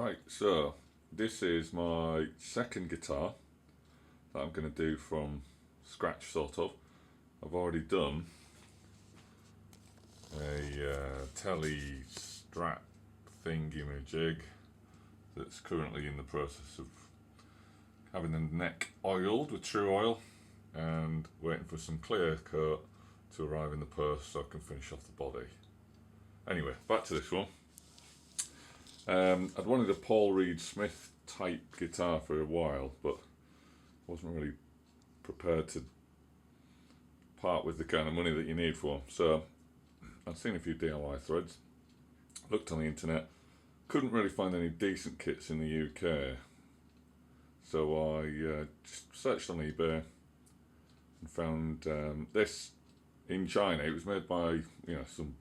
Right, so this is my second guitar that I'm going to do from scratch, sort of. I've already done a telly strap thingy-majig that's currently in the process of having the neck oiled with Tru-Oil and waiting for some clear coat to arrive in the post so I can finish off the body. Anyway, back to this one. I'd wanted a Paul Reed Smith type guitar for a while, but wasn't really prepared to part with the kind of money that you need for them. So I'd seen a few DIY threads, looked on the internet, couldn't really find any decent kits in the UK. So I just searched on eBay and found this in China. It was made by some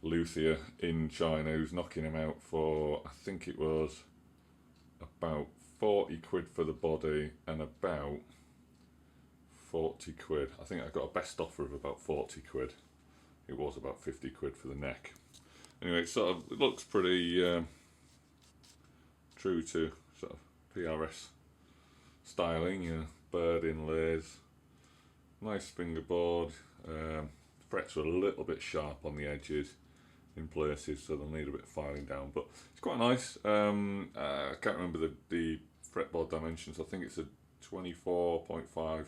luthier in China who's knocking him out for, I think it was about 40 quid for the body and about 40 quid. I think I got a best offer of about 40 quid. It was about 50 quid for the neck. Anyway, it looks pretty true to sort of PRS styling, bird inlays, nice fingerboard. Frets are a little bit sharp on the edges in places, so they'll need a bit of filing down, but it's quite nice. I can't remember the fretboard dimensions. I think it's a 24.5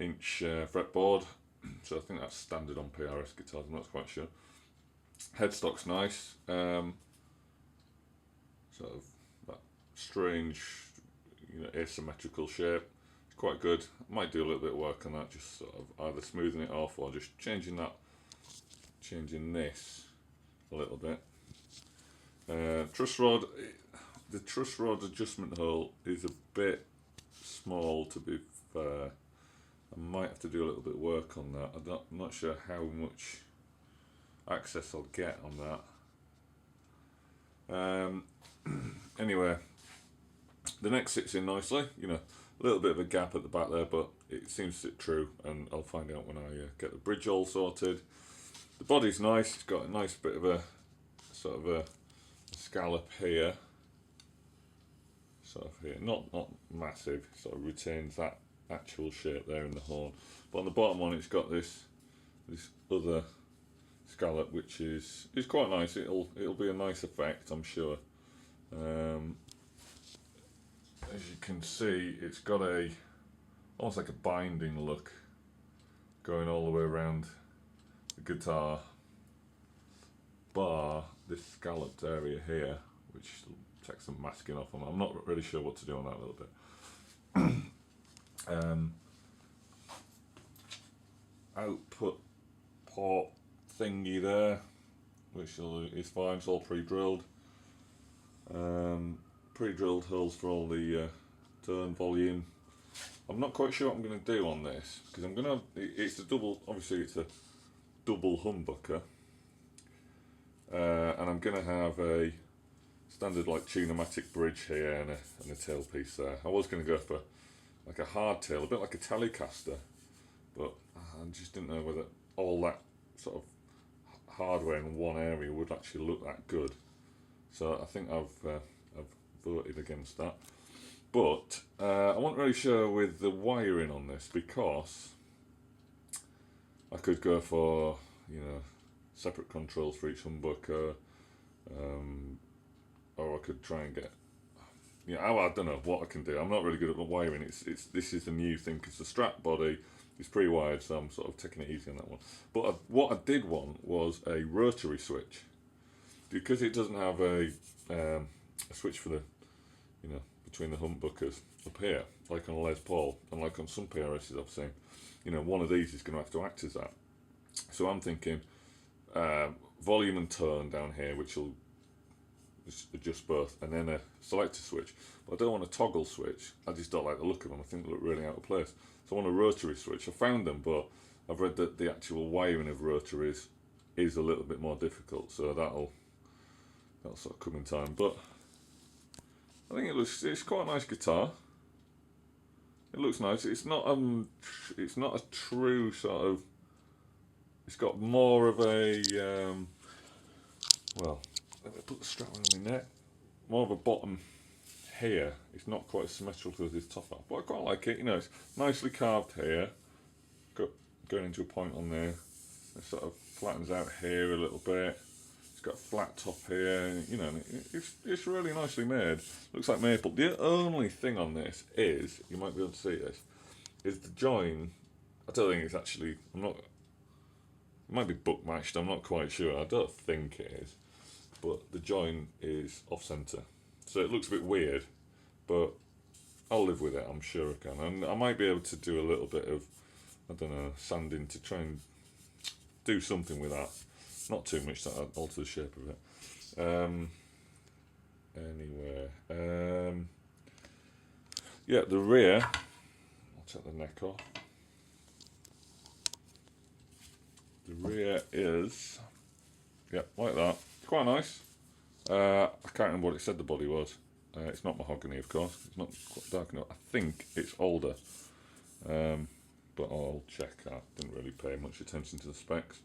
inch fretboard, so I think that's standard on PRS guitars. I'm not quite sure. Headstock's nice, sort of that strange, asymmetrical shape. It's quite good. I might do a little bit of work on that, just sort of either smoothing it off or just changing this a little bit. Truss rod, the truss rod adjustment hole is a bit small, to be fair. I might have to do a little bit of work on that. I'm not sure how much access I'll get on that. Anyway, the neck sits in nicely, a little bit of a gap at the back there, but it seems to sit true, and I'll find out when I get the bridge all sorted. The body's nice. It's got a nice bit of a sort of a scallop here, sort of here, not massive. Sort of retains that actual shape there in the horn. But on the bottom one, it's got this other scallop, which is quite nice. It'll be a nice effect, I'm sure. As you can see, it's got almost like a binding look going all the way around the guitar, bar this scalloped area here, which takes some masking off. I'm not really sure what to do on that a little bit. Output port thingy there, which is fine. It's all pre-drilled. Pre-drilled holes for all the turn volume. I'm not quite sure what I'm going to do on this, because it's a double humbucker, and I'm going to have a standard like tune-o-matic bridge here and a tailpiece there. I was going to go for like a hardtail, a bit like a Telecaster, but I just didn't know whether all that sort of hardware in one area would actually look that good. So I think I've voted against that. But I wasn't really sure with the wiring on this, because I could go for separate controls for each humbucker, or I could try and get I don't know what I can do. I'm not really good at the wiring. This is a new thing, because the strap body is pre-wired, so I'm sort of taking it easy on that one. But what I did want was a rotary switch, because it doesn't have a switch for the between the humbuckers up here, like on a Les Paul and like on some PRSs I've seen. One of these is going to have to act as that. So I'm thinking volume and tone down here, which will adjust both, and then a selector switch. But I don't want a toggle switch. I just don't like the look of them. I think they look really out of place. So I want a rotary switch. I found them, but I've read that the actual wiring of rotaries is a little bit more difficult. So that'll sort of come in time. But I think it's quite a nice guitar. It looks nice. It's not a true sort of. It's got more of a well. Let me put the strap around my neck. more of a bottom here. It's not quite as symmetrical as this top half, but I quite like it. You know, it's nicely carved here, going into a point on there. It sort of flattens out here a little bit. It's got a flat top here. You know, it's really nicely made. Looks like maple. The only thing on this is, you might be able to see this, is the join. I don't think it's actually. It might be book matched. I'm not quite sure. I don't think it is, but the join is off centre, so it looks a bit weird. But I'll live with it. I'm sure I can, and I might be able to do a little bit of, I don't know, sanding to try and do something with that. Not too much that I'd alter the shape of it. Anyway, yeah, the rear. I'll take the neck off. The rear is, yeah, like that. It's quite nice. I can't remember what it said the body was. It's not mahogany, of course. It's not quite dark enough. I think it's older. But I'll check. I didn't really pay much attention to the specs.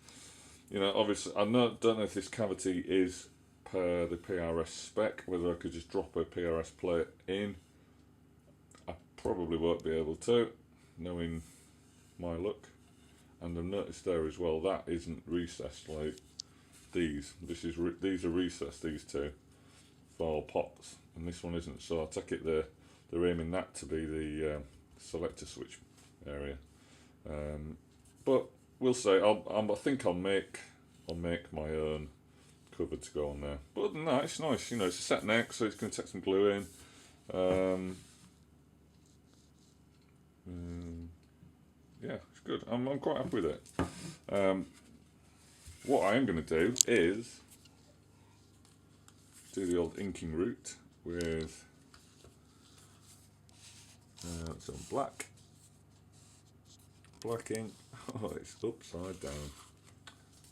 You know, obviously, don't know if this cavity is per the PRS spec, whether I could just drop a PRS plate in. I probably won't be able to, knowing my luck. And I've noticed there as well, that isn't recessed like these. These are recessed, these two, for pots, and this one isn't. So I take it they're aiming that to be the selector switch area. But we'll say I think I'll make my own cover to go on there. But other than that, it's nice. You know, it's a set neck, so it's going to take some glue in. Yeah, it's good. I'm quite happy with it. What I am going to do is do the old inking route with some black ink. Oh, it's upside down.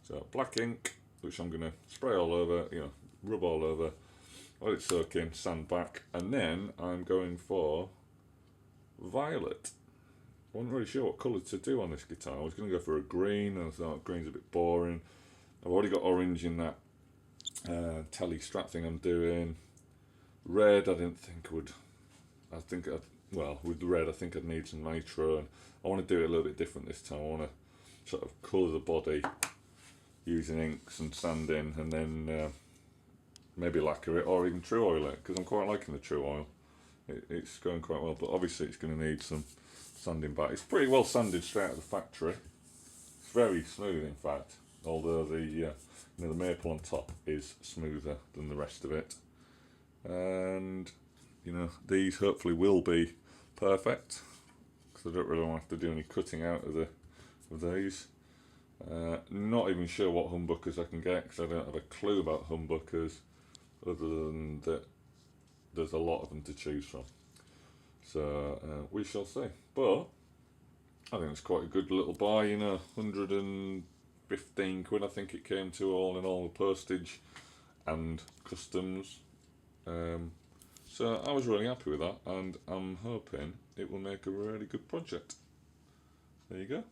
So black ink, which I'm going to spray all over, you know, rub all over, let it soak in, sand back, and then I'm going for violet. I wasn't really sure what colour to do on this guitar. I was going to go for a green, and I thought green's a bit boring. I've already got orange in that telly strap thing I'm doing. Red, I didn't think would. Well, with the red, I think I'd need some nitro, and I want to do it a little bit different this time. I want to sort of colour the body using inks and sanding, and then maybe lacquer it or even Tru-Oil it, because I'm quite liking the Tru-Oil. It's going quite well, but obviously it's going to need some sanding back. It's pretty well sanded straight out of the factory. It's very smooth, in fact, although the the maple on top is smoother than the rest of it. And you know, these hopefully will be perfect, because I don't really want to have to do any cutting out of these. Not even sure what humbuckers I can get, because I don't have a clue about humbuckers, other than that there's a lot of them to choose from. So we shall see. But I think it's quite a good little buy, you know, 115 quid I think it came to, all in all, the postage and customs. So I was really happy with that, and I'm hoping it will make a really good project. There you go.